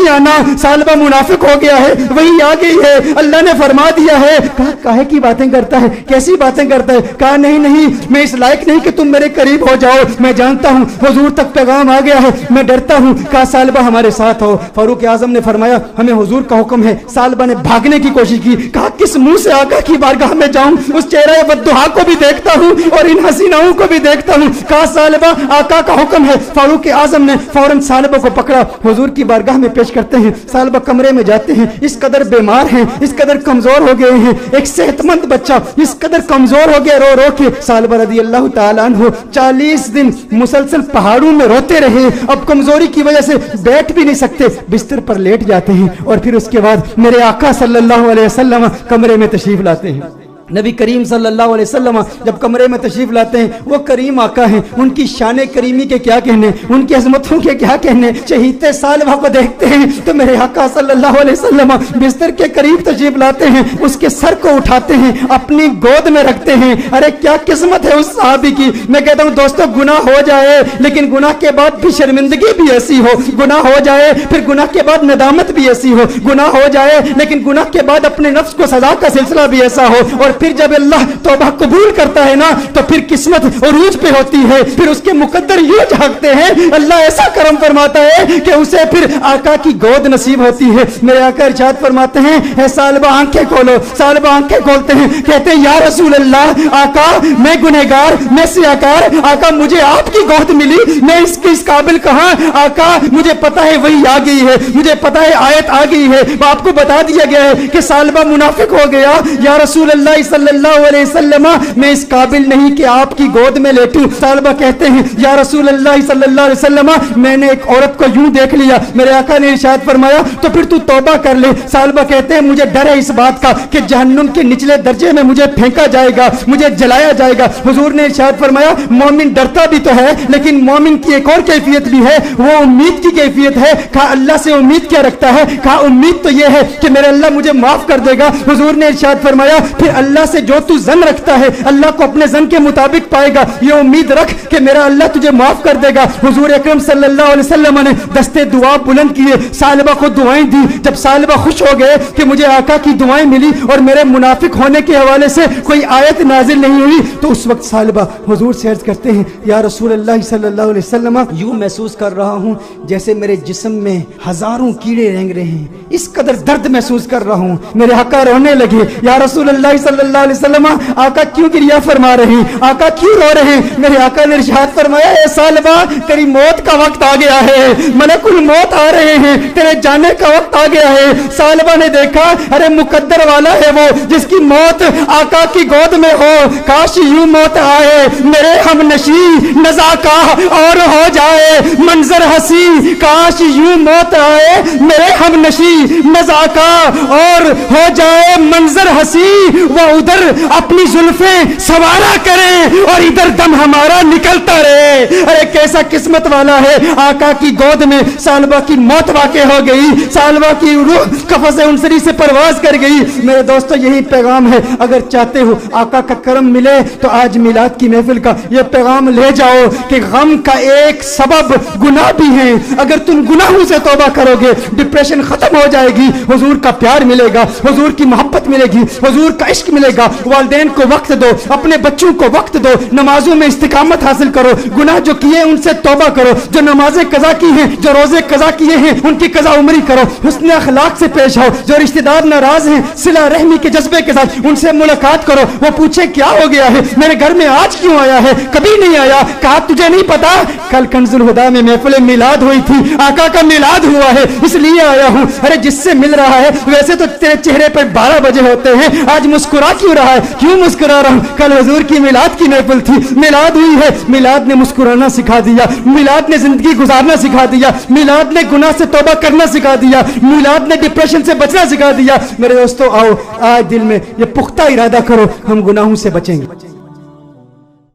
نہیں آنا, सालबा मुनाफिक हो गया है, वही आ गई है, अल्लाह ने फरमा दिया है. कहा काहे की बातें करता है, कैसी बातें करता है. कहा नहीं नहीं, मैं इस लायक नहीं कि तुम मेरे करीब हो जाओ, मैं जानता हूँ हुजूर तक पैगाम आ गया है, मैं डरता हूँ. कहा सालबा हमारे साथ हो. फारूक आजम ने फरमाया हमें हुजूर का हुक्म है. सालबा ने भागने की कोशिश की. कहा किस मुंह से आका की बारगाह में जाऊं, उस चेहरे बद्दुहा को भी देखता हूं और इन हसीनाओं को भी देखता हूं. कहा सालबा आका का हुक्म है. फारूक आजम ने फौरन सालबा को पकड़ा, हुजूर की बारगाह में पेश करते हैं. सालबा कमरे में जाते हैं. इस कदर बीमार हैं, इस कदर कमजोर हो गए हैं, एक सेहतमंद बच्चा इस कदर कमजोर हो गया रो रो के. सालबा रदी अल्लाह ताला अन्हु 40 दिन मुसलसल पहाड़ों में रोते रहे. अब कमजोरी की वजह से बैठ भी नहीं सकते, बिस्तर पर लेट जाते हैं और फिर उसके बाद मेरे आका सल्लल्लाहु अलैहि वसल्लम कमरे में तशरीफ लाते हैं. नबी करीम सल्लल्लाहु अलैहि वसल्लम जब कमरे में तशरीफ लाते हैं, वो करीम आका हैं, उनकी शान करीमी के क्या कहने, उनकी अजमतों के क्या कहने. चहीते सालबा को देखते हैं तो मेरे आका सल्लल्लाहु अलैहि वसल्लम बिस्तर के करीब तशरीफ लाते हैं, उसके सर को उठाते हैं, अपनी गोद में रखते हैं. अरे क्या किस्मत है उस सहाबी की. मैं कहता हूँ दोस्तों, गुनाह हो जाए लेकिन गुनाह के बाद भी शर्मिंदगी भी ऐसी हो, गुनाह हो जाए फिर गुनाह के बाद नदामत भी ऐसी हो, गुनाह हो जाए लेकिन गुनाह के बाद अपने नफ्स को सजा का सिलसिला भी ऐसा हो, और फिर जब अल्लाह तौबा कबूल करता है ना तो फिर किस्मत उरूज पे होती है, फिर उसके मुकद्दर यूं झांकते हैं, अल्लाह ऐसा करम फरमाता है कि उसे फिर आका की गोद नसीब होती है. मेरे आका इरशाद फरमाते हैं सालबा आंखें खोलो. सालबा आंखें खोलते हैं, कहते हैं या रसूल अल्लाह, आका मैं गुनहगार, मैं सियाकार, आका मुझे आपकी गोद मिली, मैं इस काबिल कहां. आका मुझे पता है वही आ गई है, मुझे पता है आयत आ गई है, आपको बता दिया गया है कि सालबा मुनाफिक हो गया. या रसूल अल्लाह सल्लल्लाहु अलैहि वसल्लम, मैं इस काबिल नहीं कि आपकी गोद में लेटूं. सालबा कहते हैं या रसूल अल्लाह सल्लल्लाहु अलैहि वसल्लम, मैंने एक औरत को यूं देख लिया. मेरे आका ने इरशाद फरमाया तो फिर तू तौबा कर ले. सालबा कहते हैं मुझे डर है इस बात का कि जहन्नुम के निचले दर्जे में मुझे फेंका जाएगा, मुझे जलाया जाएगा. हुजूर ने इरशाद फरमाया मोमिन डरता भी तो है लेकिन मोमिन की एक और कैफियत भी है, वो उम्मीद की कैफियत है. कहा अल्लाह से उम्मीद क्या रखता है. कहा उम्मीद तो ये है कि मेरे अल्लाह मुझे माफ कर देगा. हुजूर ने इरशाद फरमाया फिर अल्लाह से जो तू जन रखता है अल्लाह को अपने जन के मुताबिक पाएगा, ये उम्मीद रख कि मेरा अल्लाह तुझे माफ कर देगा. हुजूर अकरम सल्लल्लाहु अलैहि वसल्लम ने दस्ते दुआ बुलंद किए, सालबा को दुआएं दी. जब सालबा खुश हो गए कि मुझे आका की दुआएं मिली और मेरे मुनाफिक होने के हवाले से कोई आयत नाजिल नहीं हुई, तो उस वक्त सालबा हुजूर से अर्ज करते हैं या रसूल अल्लाह सल्लल्लाहु अलैहि वसल्लम, यूं महसूस कर रहा हूं जैसे मेरे जिस्म में हजारों कीड़े रेंग रहे हैं, इस कदर दर्द महसूस कर रहा हूं. मेरे आका रोने लगे. या रसूल अल्लाह सल्लल्लाहु अलैहि वसल्लम, आका क्यों गिरिया फरमा रहे हैं, आका क्यों रो रहे हैं. मेरे आका ने इरशाद फरमाया ए सालबा, तेरी मौत का वक्त आ गया है, मलकुल मौत आ रहे हैं, तेरे जाने का वक्त आ गया है. सालबा ने देखा अरे मुकद्दर वाला है वो जिसकी मौत आका की गोद में हो. काश यूं मौत आए मेरे हम नशी नजाका और हो जाए मंजर हंसी. काश यूं मौत आए मेरे हम नशी नजाका और हो जाए मंजर हंसी. वो उधर अपनी जुल्फे सवारा करे और इधर दम हमारा निकलता रहे. अरे कैसा किस्मत वाला है. आका की गोद में सालबा की मौत वाक़े हो गई, सालबा की रूह कफ़स उनसरी से परवाज कर गई. मेरे दोस्तों यही पैगाम है, अगर चाहते हो आका का करम मिले तो आज मिलाद की महफिल का ये पैगाम ले जाओ कि गम का एक सबब गुनाह भी है. अगर तुम गुनाहों से तौबा करोगे डिप्रेशन खत्म हो जाएगी, हुजूर का प्यार मिलेगा, हुजूर की मोहब्बत मिलेगी, हुजूर का इश्क मिलेगा. वालिदैन को वक्त दो, अपने बच्चों को वक्त दो, नमाजों में इस्तिकामत हासिल करो, गुनाह जो किए उनसे तौबा करो, जो नमाजें कज़ा की हैं, जो रोजे कज़ा किए हैं उनकी कज़ा उमरी करो, हुस्न अखलाक से पेश आओ. जो रिश्तेदार नाराज हैं सिला रहमी के जज्बे के साथ उनसे मुलाकात करो, वो पूछे क्या हो गया है, मेरे घर में आज क्यों आया है, कभी नहीं आया. कहा तुझे नहीं पता कल कंजुल हुदा में महफिल मिलाद हुई थी, आका का मिलाद हुआ है इसलिए आया हूँ. अरे जिससे मिल रहा है वैसे तो तेरे चेहरे पर 12 बजे होते हैं, आज मुस्कुरा क्यों रहा है, क्यों मुस्कुरा रहा हूँ. कल हुजूर की मिलाद की महफिल थी, मिलाद हुई है, मिलाद ने मुस्कुराना सिखा दिया, मिलाद ने जिंदगी गुजारना सिखा दिया, मिलाद ने गुनाह से तौबा करना सिखा दिया, मिलाद ने डिप्रेशन से बचना सिखा दिया. मेरे दोस्तों आओ आज दिल में ये पुख्ता इरादा करो, हम गुनाहों से बचेंगे.